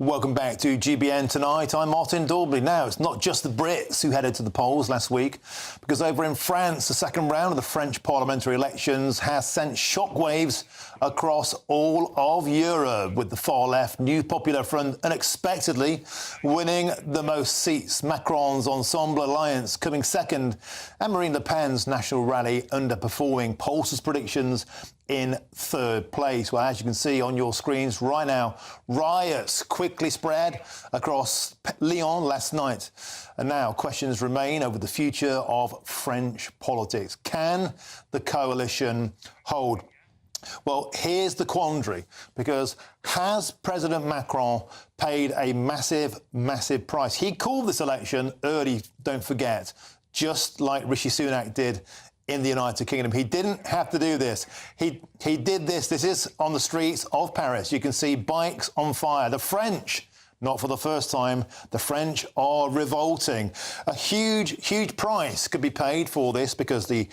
[SPEAKER 8] Welcome back to GBN Tonight. I'm Martin Daubly. Now, it's not just the Brits who headed to the polls last week, because over in France, the second round of the French parliamentary elections has sent shockwaves across all of Europe, with the far-left New Popular Front unexpectedly winning the most seats. Macron's Ensemble Alliance coming second, and Marine Le Pen's National Rally underperforming. Pollsters' predictions in third place. Well, as you can see on your screens right now, riots quickly spread across Lyon last night. And now questions remain over the future of French politics. Can the coalition hold? Well, here's the quandary, because has President Macron paid a massive, massive price? He called this election early, don't forget, just like Rishi Sunak did in the United Kingdom. He didn't have to do this. He did this. This is on the streets of Paris. You can see bikes on fire. The French, not for the first time, the French are revolting. A huge, huge price could be paid for this, because the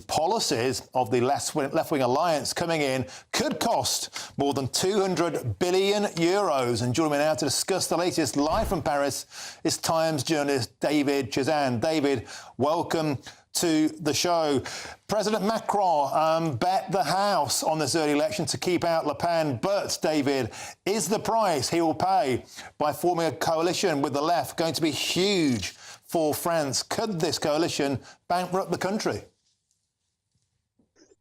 [SPEAKER 8] policies of the left-wing alliance coming in could cost more than 200 billion euros. And joining me now to discuss the latest live from Paris is Times journalist David Chazan. David, welcome to the show. President Macron bet the house on this early election to keep out Le Pen. But, David, is the price he will pay by forming a coalition with the left going to be huge for France? Could this coalition bankrupt the country?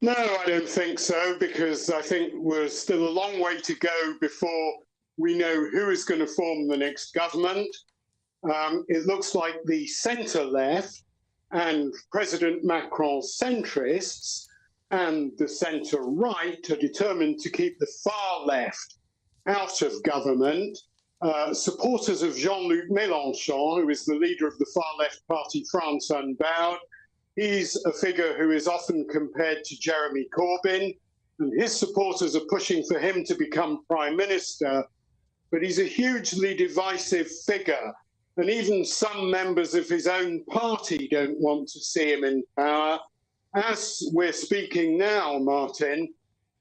[SPEAKER 26] No, I don't think so, because I think we're still a long way to go before we know who is going to form the next government. It looks like the centre-left and President Macron's centrists and the centre-right are determined to keep the far left out of government. Supporters of Jean-Luc Mélenchon, who is the leader of the far-left party France Unbowed, he's a figure who is often compared to Jeremy Corbyn, and his supporters are pushing for him to become Prime Minister. But he's a hugely divisive figure, and even some members of his own party don't want to see him in power. As we're speaking now, Martin,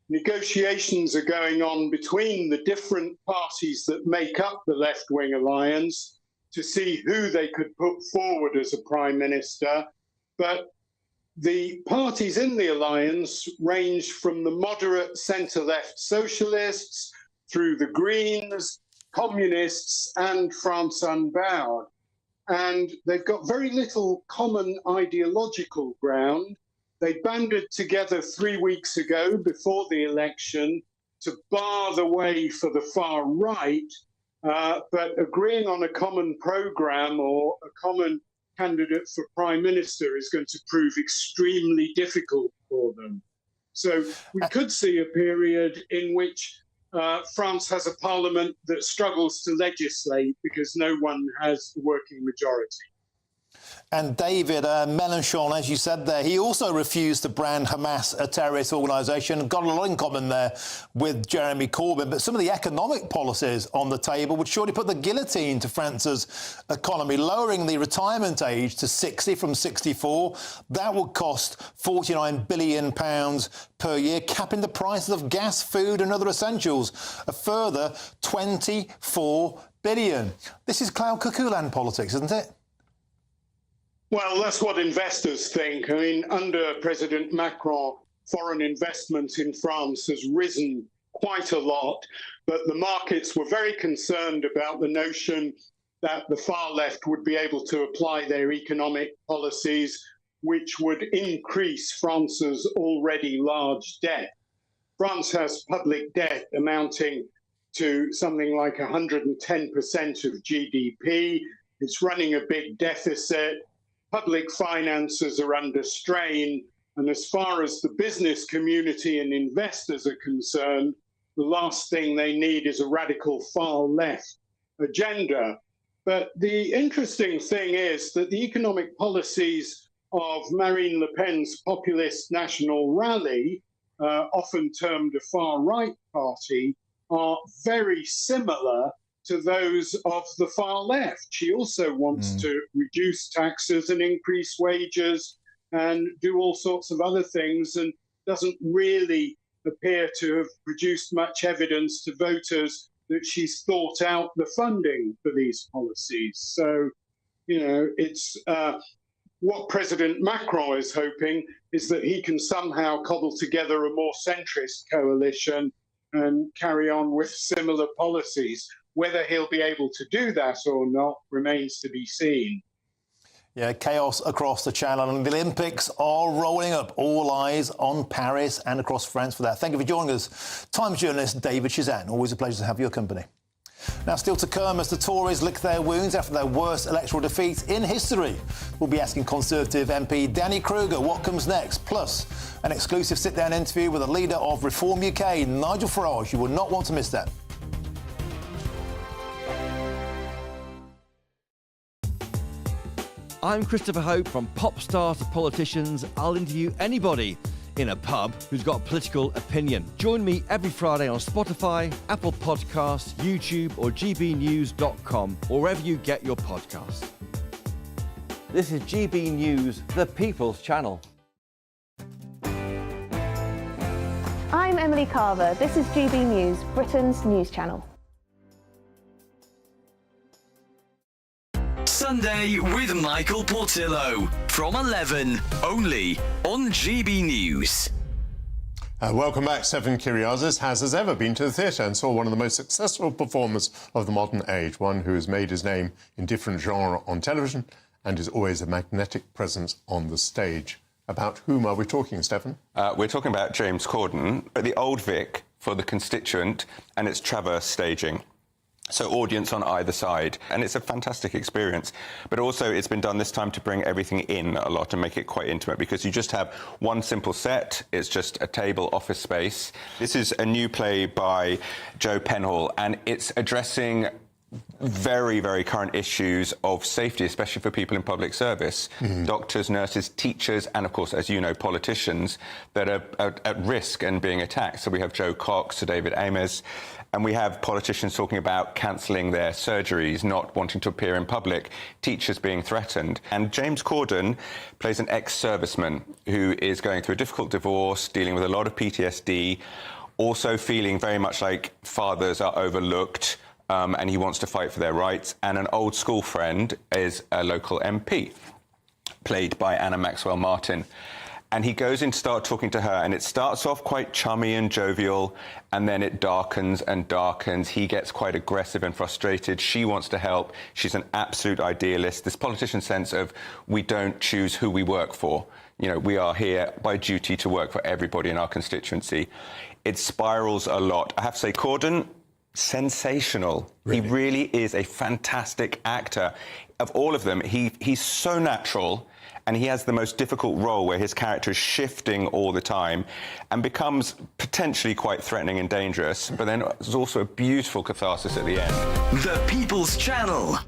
[SPEAKER 26] negotiations are going on between the different parties that make up the left-wing alliance to see who they could put forward as a Prime Minister. But the parties in the alliance range from the moderate centre-left socialists through the Greens, Communists and France Unbowed. And they've got very little common ideological ground. They banded together 3 weeks ago before the election to bar the way for the far right, but agreeing on a common programme or a common candidate for Prime Minister is going to prove extremely difficult for them. So we could see a period in which France has a parliament that struggles to legislate because no one has the working majority.
[SPEAKER 8] And David Mélenchon, as you said there, he also refused to brand Hamas a terrorist organisation. Got a lot in common there with Jeremy Corbyn. But some of the economic policies on the table would surely put the guillotine to France's economy, lowering the retirement age to 60 from 64. That would cost £49 billion per year, capping the prices of gas, food and other essentials. A further £24 billion. This is cloud cuckoo land politics, isn't it?
[SPEAKER 26] Well, that's what investors think. I mean, under President Macron, foreign investment in France has risen quite a lot, but the markets were very concerned about the notion that the far left would be able to apply their economic policies, which would increase France's already large debt. France has public debt amounting to something like 110% of GDP. It's running a big deficit. Public finances are under strain, and as far as the business community and investors are concerned, the last thing they need is a radical far-left agenda. But the interesting thing is that the economic policies of Marine Le Pen's populist National Rally, often termed a far-right party, are very similar to those of the far left. She also wants to reduce taxes and increase wages and do all sorts of other things, and doesn't really appear to have produced much evidence to voters that she's thought out the funding for these policies. So, you know, it's what President Macron is hoping is that he can somehow cobble together a more centrist coalition and carry on with similar policies. Whether he'll be able to do that or not remains to be seen.
[SPEAKER 8] Yeah, chaos across the Channel, and the Olympics are rolling up. All eyes on Paris and across France for that. Thank you for joining us. Times journalist David Chizan. Always a pleasure to have your company. Now, still to come as the Tories lick their wounds after their worst electoral defeat in history. We'll be asking Conservative MP Danny Kruger what comes next. Plus, an exclusive sit-down interview with the leader of Reform UK, Nigel Farage. You will not want to miss that.
[SPEAKER 16] I'm Christopher Hope. From pop star to politicians, I'll interview anybody in a pub who's got a political opinion. Join me every Friday on Spotify, Apple Podcasts, YouTube or gbnews.com, or wherever you get your podcasts. This is GB News, the People's Channel.
[SPEAKER 2] I'm Emily Carver. This is GB News, Britain's news channel.
[SPEAKER 6] Sunday with Michael Portillo from 11, only on GB News.
[SPEAKER 7] Welcome back. Stefan Kyriazis has, as ever, been to the theatre and saw one of the most successful performers of the modern age, one who has made his name in different genres on television and is always a magnetic presence on the stage. About whom are we talking, Stefan?
[SPEAKER 10] We're talking about James Corden at the Old Vic for The Constituent and its Traverse staging. So audience on either side, and it's a fantastic experience. But also it's been done this time to bring everything in a lot and make it quite intimate, because you just have one simple set. It's just a table, office space. This is a new play by Joe Penhall, and it's addressing very, very current issues of safety, especially for people in public service, doctors, nurses, teachers, and of course, as you know, politicians that are at risk and being attacked. So we have Joe Cox, Sir David Ames, and we have politicians talking about cancelling their surgeries, not wanting to appear in public, teachers being threatened. And James Corden plays an ex-serviceman who is going through a difficult divorce, dealing with a lot of PTSD, also feeling very much like fathers are overlooked, and he wants to fight for their rights. And an old school friend is a local MP, played by Anna Maxwell Martin. And he goes in to start talking to her, and it starts off quite chummy and jovial, and then it darkens and darkens. He gets quite aggressive and frustrated. She wants to help. She's an absolute idealist. This politician sense of we don't choose who we work for. You know, we are here by duty to work for everybody in our constituency. It spirals a lot. I have to say, Corden, sensational. Really? He really is a fantastic actor. Of all of them, he's so natural. And he has the most difficult role where his character is shifting all the time and becomes potentially quite threatening and dangerous. But then there's also a beautiful catharsis at the end.
[SPEAKER 6] The People's Channel.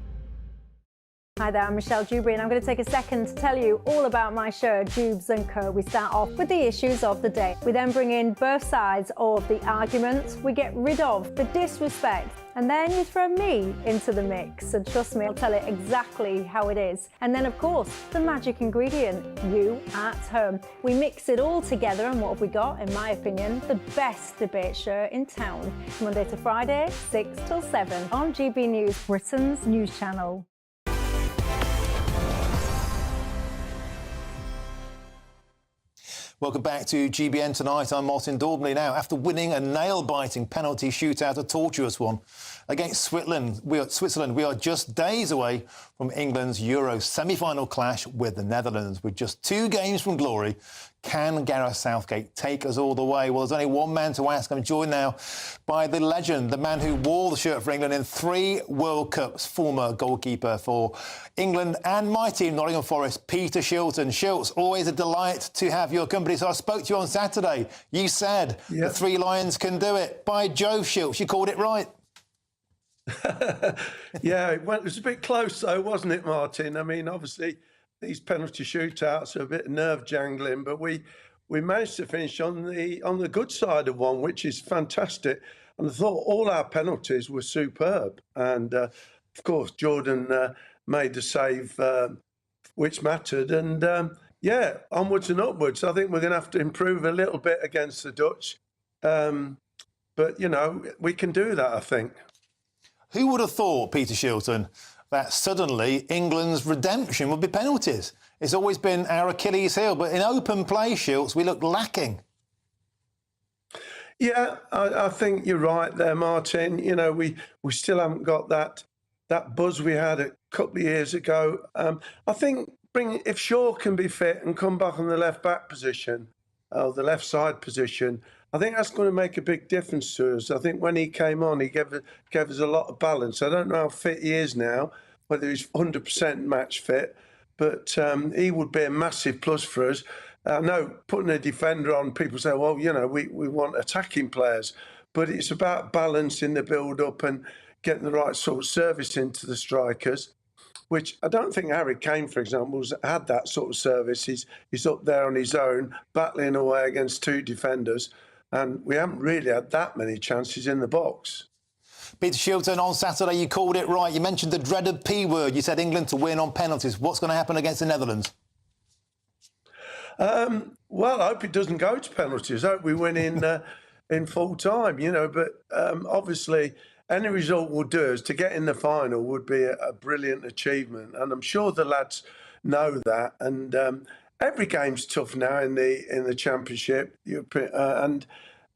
[SPEAKER 11] Hi there, I'm Michelle Dewberry, and I'm going to take a second to tell you all about my show, Dubes & Co. We start off with the issues of the day. We then bring in both sides of the argument. We get rid of the disrespect. And then you throw me into the mix. And trust me, I'll tell it exactly how it is. And then, of course, the magic ingredient, you at home. We mix it all together, and what have we got? In my opinion, the best debate show in town. Monday to Friday, 6 till 7 on GB News, Britain's news channel.
[SPEAKER 8] Welcome back to GBN Tonight. I'm Martin Daubney. Now, after winning a nail-biting penalty shootout, a tortuous one, against Switzerland, we are just days away from England's Euro semi-final clash with the Netherlands. With just 2 games from glory, can Gareth Southgate take us all the way? Well, there's only one man to ask. I'm joined now by the legend, the man who wore the shirt for England in 3 World Cups, former goalkeeper for England and my team, Nottingham Forest, Peter Shilton. Shilts, always a delight to have your company. So I spoke to you on Saturday. You said the 3 Lions can do it. By Jove, Shilts, you called it right.
[SPEAKER 12] Yeah, it was a bit close though, wasn't it, Martin? I mean, obviously, these penalty shootouts are a bit nerve-jangling, but we managed to finish on the good side of one, which is fantastic. And I thought all our penalties were superb. And, of course, Jordan made the save which mattered. And, yeah, onwards and upwards. I think we're going to have to improve a little bit against the Dutch. But, you know, we can do that, I think.
[SPEAKER 8] Who would have thought, Peter Shilton, that suddenly England's redemption would be penalties? It's always been our Achilles heel, but in open play, Shilts, we look lacking.
[SPEAKER 12] Yeah, I think you're right there, Martin. You know, we still haven't got that buzz we had a couple of years ago. I think if Shaw can be fit and come back on the left-back position, or the left-side position, I think that's going to make a big difference to us. I think when he came on, he gave us a lot of balance. I don't know how fit he is now, whether he's 100% match fit, but he would be a massive plus for us. I know putting a defender on, people say, well, you know, we want attacking players, but it's about balancing the build-up and getting the right sort of service into the strikers, which I don't think Harry Kane, for example, had that sort of service. He's up there on his own, battling away against 2 defenders. And we haven't really had that many chances in the box.
[SPEAKER 8] Peter Shilton, on Saturday, you called it right. You mentioned the dreaded P word. You said England to win on penalties. What's going to happen against the Netherlands?
[SPEAKER 12] Well, I hope it doesn't go to penalties. I hope we win in full time, you know. But obviously, any result we'll do is to get in the final would be a brilliant achievement. And I'm sure the lads know that. And every game's tough now in the Championship, and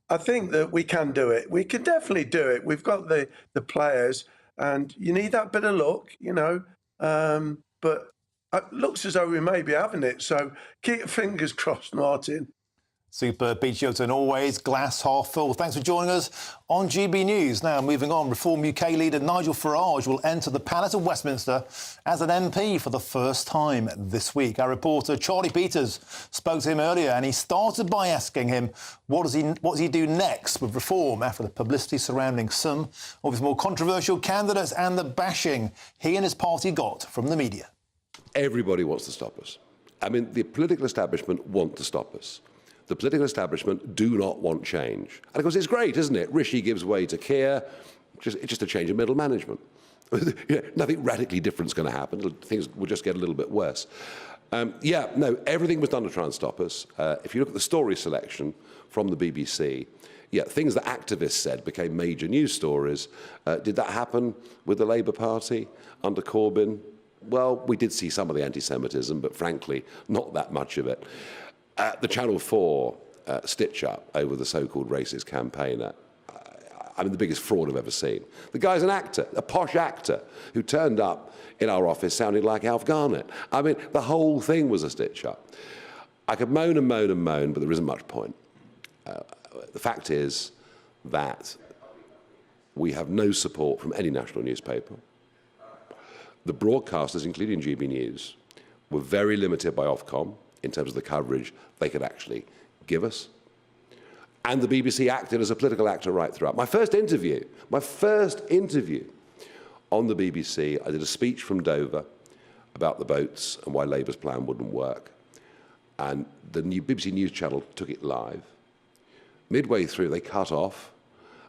[SPEAKER 12] I think that we can do it. We can definitely do it. We've got the players, and you need that bit of luck, you know. But it looks as though we may be having it. So keep your fingers crossed, Martin.
[SPEAKER 8] Super, Peter Shilton, always glass half full. Thanks for joining us on GB News. Now, moving on, Reform UK leader Nigel Farage will enter the Palace of Westminster as an MP for the first time this week. Our reporter Charlie Peters spoke to him earlier, and he started by asking him what does he do next with Reform after the publicity surrounding some of his more controversial candidates and the bashing he and his party got from the media.
[SPEAKER 13] Everybody wants to stop us. I mean, the political establishment want to stop us. The political establishment do not want change. And of course, it's great, isn't it? Rishi gives way to Keir. It's just a change in middle management. Nothing radically different is going to happen. Things will just get a little bit worse. Everything was done to try and stop us. If you look at the story selection from the BBC, things that activists said became major news stories. Did that happen with the Labour Party under Corbyn? Well, we did see some of the anti-Semitism, but frankly, not that much of it. The Channel 4 stitch-up over the so-called racist campaigner, I mean, the biggest fraud I've ever seen. The guy's an actor, a posh actor, who turned up in our office sounding like Alf Garnett. I mean, the whole thing was a stitch-up. I could moan and moan and moan, but there isn't much point. The fact is that we have no support from any national newspaper. The broadcasters, including GB News, were very limited by Ofcom in terms of the coverage they could actually give us. And the BBC acted as a political actor right throughout. My first interview on the BBC, I did a speech from Dover about the votes and why Labour's plan wouldn't work. And the new BBC News channel took it live. Midway through, they cut off,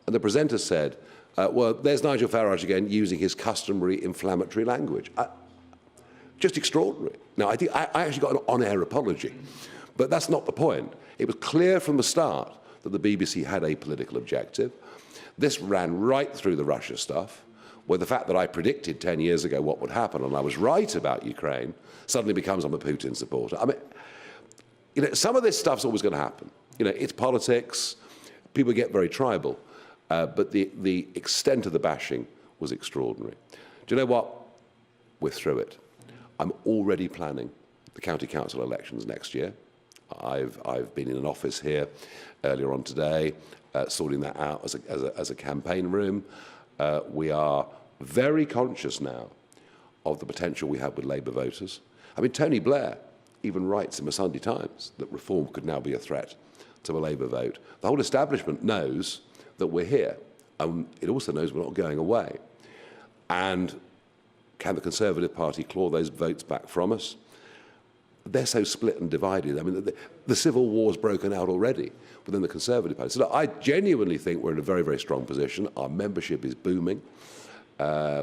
[SPEAKER 13] and the presenter said, well, there's Nigel Farage again using his customary inflammatory language. Just extraordinary. Now, I actually got an on-air apology, but that's not the point. It was clear from the start that the BBC had a political objective. This ran right through the Russia stuff, where the fact that I predicted 10 years ago what would happen and I was right about Ukraine suddenly becomes I'm a Putin supporter. I mean, you know, some of this stuff's always going to happen. You know, it's politics. People get very tribal. But the extent of the bashing was extraordinary. Do you know what? We're through it. I'm already planning the county council elections next year. I've been in an office here earlier on today, sorting that out as a campaign room. We are very conscious now of the potential we have with Labour voters. I mean, Tony Blair even writes in the Sunday Times that reform could now be a threat to a Labour vote. The whole establishment knows that we're here. It also knows we're not going away. And can the Conservative Party claw those votes back from us? They're so split and divided. I mean, the civil war's broken out already within the Conservative Party. So look, I genuinely think we're in a very, very strong position. Our membership is booming.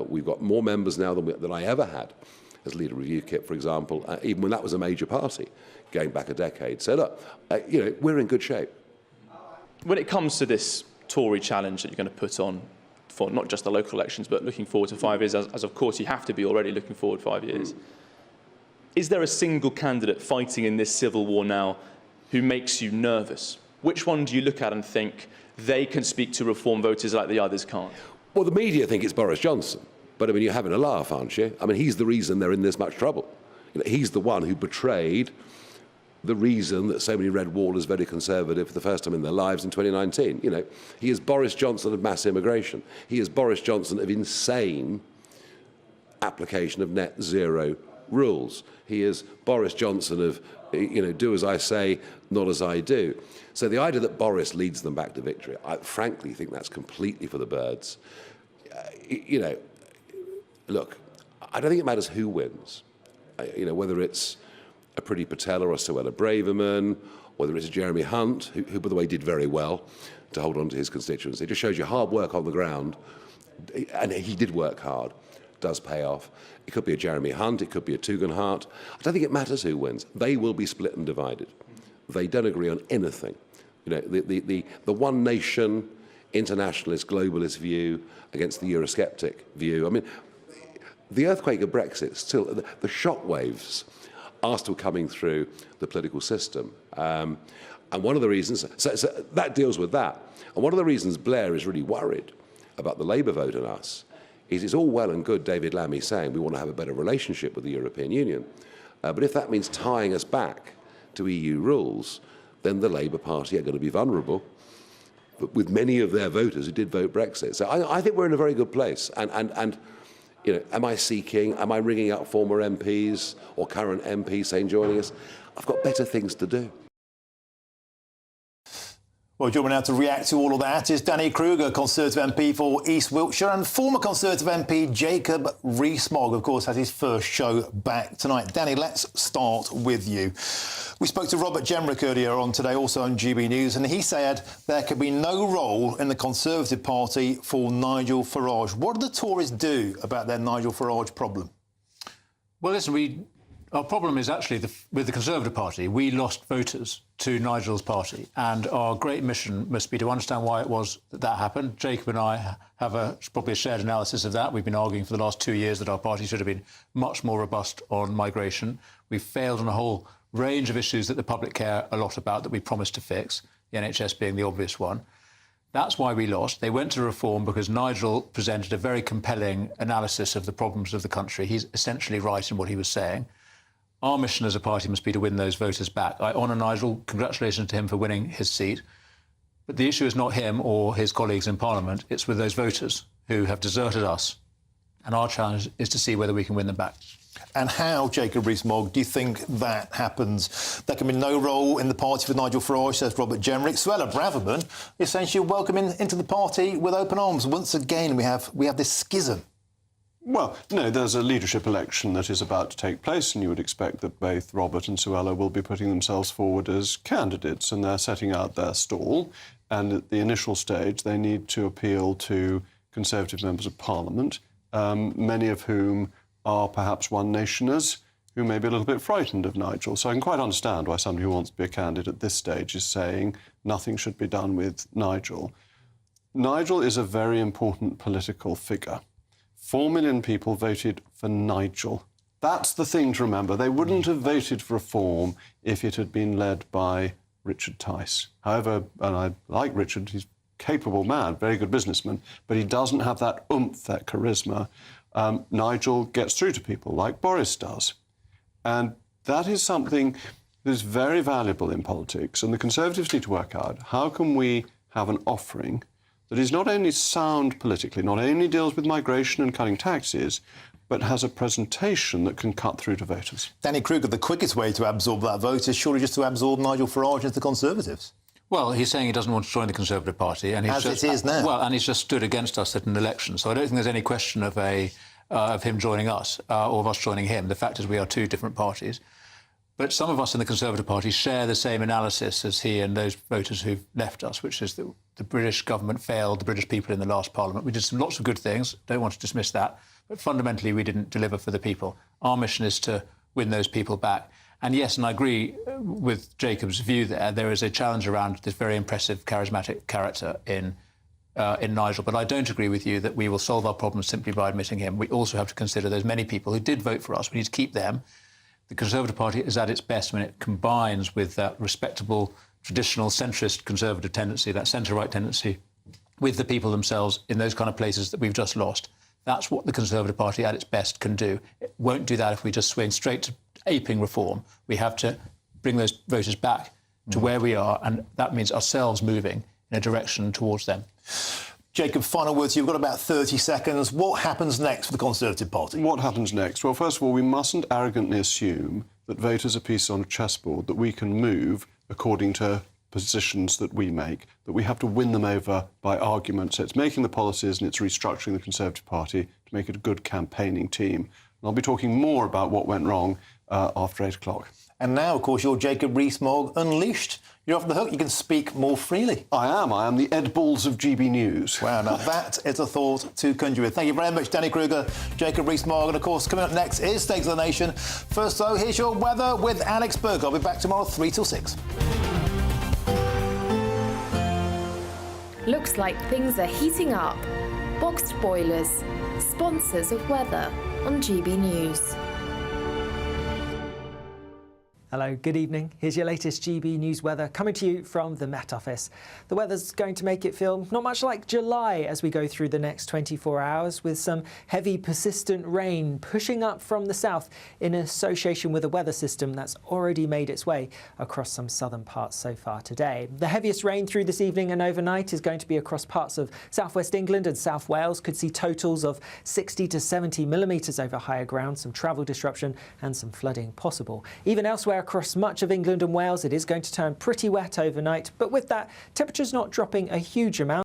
[SPEAKER 13] We've got more members now than I ever had as leader of UKIP, for example, even when that was a major party going back a decade. So look, you know, we're in good shape.
[SPEAKER 14] When it comes to this Tory challenge that you're going to put on for not just the local elections, but looking forward to 5 years, as of course you have to be already looking forward 5 years, is there a single candidate fighting in this civil war now who makes you nervous? Which one do you look at and think they can speak to reform voters like the others can't?
[SPEAKER 13] Well, the media think it's Boris Johnson. But, I mean, you're having a laugh, aren't you? I mean, he's the reason they're in this much trouble. You know, he's the one who betrayed the reason that so many red wallers voted Conservative for the first time in their lives in 2019. You know, he is Boris Johnson of mass immigration. He is Boris Johnson of insane application of net zero rules. He is Boris Johnson of, you know, do as I say, not as I do. So the idea that Boris leads them back to victory, I frankly think that's completely for the birds. You know, look, I don't think it matters who wins. You know, whether it's a Priti Patel or a Suella Braverman, whether it's a Jeremy Hunt, who, by the way, did very well to hold on to his constituency. It just shows you hard work on the ground, and he did work hard, does pay off. It could be a Jeremy Hunt, it could be a Tugendhat. I don't think it matters who wins. They will be split and divided. They don't agree on anything. You know, the one nation, internationalist, globalist view against the Eurosceptic view. I mean, the earthquake of Brexit, still, the shockwaves are still coming through the political system. And one of the reasons, so that deals with that. And one of the reasons Blair is really worried about the Labour vote on us is it's all well and good David Lammy saying we want to have a better relationship with the European Union. But if that means tying us back to EU rules, then the Labour Party are going to be vulnerable with many of their voters who did vote Brexit. So I think we're in a very good place. And you know, am I ringing up former MPs or current MPs saying joining us? I've got better things to do.
[SPEAKER 8] Well, joining me now to react to all of that is Danny Kruger, Conservative MP for East Wiltshire, and former Conservative MP Jacob Rees-Mogg, of course, has his first show back tonight. Danny, let's start with you. We spoke to Robert Jenrick earlier on today, also on GB News, and he said there could be no role in the Conservative Party for Nigel Farage. What do the Tories do about their Nigel Farage problem?
[SPEAKER 15] Well, listen, our problem is actually with the Conservative Party. We lost voters to Nigel's party, and our great mission must be to understand why it was that happened. Jacob and I have probably a shared analysis of that. We've been arguing for the last 2 years that our party should have been much more robust on migration. We've failed on a whole range of issues that the public care a lot about that we promised to fix, the NHS being the obvious one. That's why we lost. They went to reform because Nigel presented a very compelling analysis of the problems of the country. He's essentially right in what he was saying. Our mission as a party must be to win those voters back. I honour Nigel. Congratulations to him for winning his seat. But the issue is not him or his colleagues in Parliament. It's with those voters who have deserted us. And our challenge is to see whether we can win them back.
[SPEAKER 8] And how, Jacob Rees-Mogg, do you think that happens? There can be no role in the party for Nigel Farage, says Robert Jenrick. Suella Braverman is saying she'll welcome him into the party with open arms. Once again, we have this schism.
[SPEAKER 9] Well, no, there's a leadership election that is about to take place, and you would expect that both Robert and Suella will be putting themselves forward as candidates, and they're setting out their stall. And at the initial stage, they need to appeal to Conservative members of Parliament, many of whom are perhaps One Nationers, who may be a little bit frightened of Nigel. So I can quite understand why somebody who wants to be a candidate at this stage is saying nothing should be done with Nigel. Nigel is a very important political figure. 4 million people voted for Nigel. That's the thing to remember. They wouldn't have voted for Reform if it had been led by Richard Tice. However, and I like Richard, he's a capable man, very good businessman, but he doesn't have that oomph, that charisma. Nigel gets through to people like Boris does. And that is something that is very valuable in politics. And the Conservatives need to work out, how can we have an offering that is not only sound politically, not only deals with migration and cutting taxes, but has a presentation that can cut through to voters.
[SPEAKER 8] Danny Kruger, the quickest way to absorb that vote is surely just to absorb Nigel Farage into the Conservatives.
[SPEAKER 15] Well, he's saying he doesn't want to join the Conservative Party, and he's
[SPEAKER 8] it is now.
[SPEAKER 15] Well, and he's just stood against us at an election. So I don't think there's any question of him joining us or of us joining him. The fact is, we are two different parties. But some of us in the Conservative Party share the same analysis as he and those voters who've left us, which is that the British government failed the British people in the last Parliament. We did lots of good things. Don't want to dismiss that. But fundamentally, we didn't deliver for the people. Our mission is to win those people back. And yes, and I agree with Jacob's view there. There is a challenge around this very impressive, charismatic character in Nigel. But I don't agree with you that we will solve our problems simply by admitting him. We also have to consider those many people who did vote for us. We need to keep them. The Conservative Party is at its best when it combines with that respectable, traditional, centrist Conservative tendency, that centre-right tendency, with the people themselves in those kind of places that we've just lost. That's what the Conservative Party at its best can do. It won't do that if we just swing straight to aping reform. We have to bring those voters back to where we are, and that means ourselves moving in a direction towards them.
[SPEAKER 8] Jacob, final words. You've got about 30 seconds. What happens next for the Conservative Party?
[SPEAKER 9] What happens next? Well, first of all, we mustn't arrogantly assume that voters are pieces on a chessboard, that we can move according to positions that we make, that we have to win them over by arguments. So it's making the policies and it's restructuring the Conservative Party to make it a good campaigning team. And I'll be talking more about what went wrong after 8 o'clock.
[SPEAKER 8] And now, of course, you're Jacob Rees-Mogg Unleashed. You're off the hook. You can speak more freely.
[SPEAKER 9] I am the Ed Balls of GB News.
[SPEAKER 8] Wow, now that is a thought to conjure with. Thank you very much, Danny Kruger, Jacob Rees-Mogg. And, of course, coming up next is State of the Nation. First, though, here's your weather with Alex Berg. I'll be back tomorrow 3 till 6.
[SPEAKER 17] Looks like things are heating up. Boxed boilers, sponsors of weather on GB News.
[SPEAKER 22] Hello, good evening. Here's your latest GB News weather coming to you from the Met Office. The weather's going to make it feel not much like July as we go through the next 24 hours, with some heavy, persistent rain pushing up from the south in association with a weather system that's already made its way across some southern parts so far today. The heaviest rain through this evening and overnight is going to be across parts of southwest England and South Wales. Could see totals of 60 to 70 millimetres over higher ground, some travel disruption and some flooding possible. Even elsewhere across much of England and Wales, it is going to turn pretty wet overnight, but with that, temperatures not dropping a huge amount.